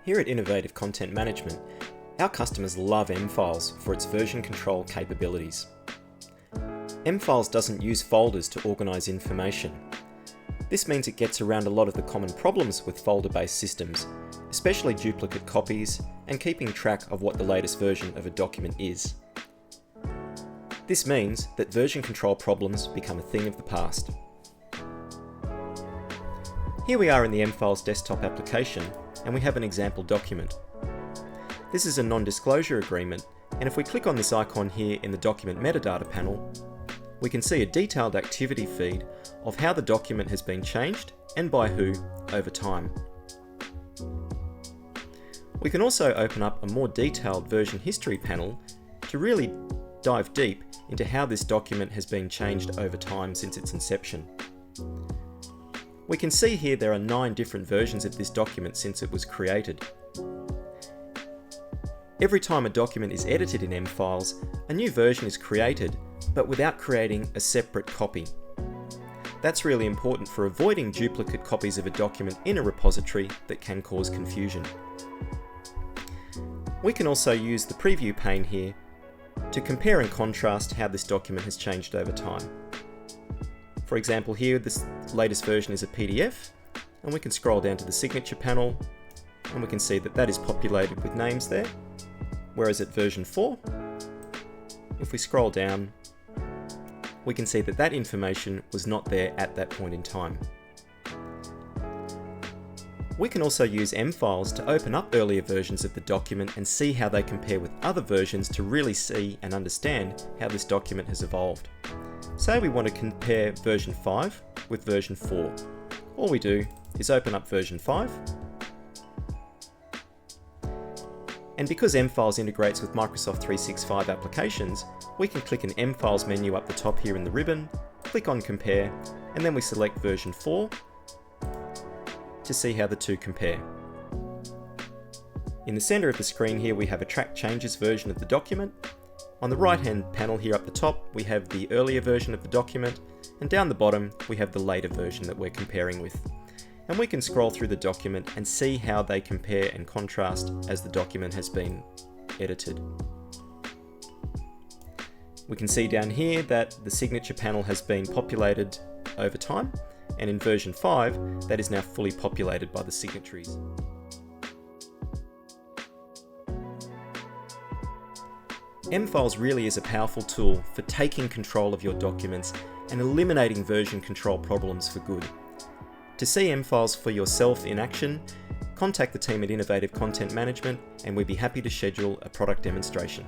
Here at Innovative Content Management, our customers love M-Files for its version control capabilities. M-Files doesn't use folders to organise information. This means it gets around a lot of the common problems with folder-based systems, especially duplicate copies and keeping track of what the latest version of a document is. This means that version control problems become a thing of the past. Here we are in the M-Files desktop application, and we have an example document. This is a non-disclosure agreement, and if we click on this icon here in the document metadata panel, we can see a detailed activity feed of how the document has been changed and by who over time. We can also open up a more detailed version history panel to really dive deep into how this document has been changed over time since its inception. We can see here there are 9 different versions of this document since it was created. Every time a document is edited in M-Files, a new version is created, but without creating a separate copy. That's really important for avoiding duplicate copies of a document in a repository that can cause confusion. We can also use the preview pane here to compare and contrast how this document has changed over time. For example, here this latest version is a PDF, and we can scroll down to the signature panel and we can see that that is populated with names there, whereas at version 4, if we scroll down, we can see that that information was not there at that point in time. We can also use M-Files to open up earlier versions of the document and see how they compare with other versions to really see and understand how this document has evolved. Say we want to compare version 5 with version 4. All we do is open up version 5. And because M-Files integrates with Microsoft 365 applications, we can click an M-Files menu up the top here in the ribbon, click on Compare, and then we select version 4 to see how the two compare. In the center of the screen here we have a Track Changes version of the document. On the right hand panel here up the top we have the earlier version of the document, and down the bottom we have the later version that we're comparing with. And we can scroll through the document and see how they compare and contrast as the document has been edited. We can see down here that the signature panel has been populated over time, and in version 5 that is now fully populated by the signatories. M-Files really is a powerful tool for taking control of your documents and eliminating version control problems for good. To see M-Files for yourself in action, contact the team at Innovative Content Management and we'd be happy to schedule a product demonstration.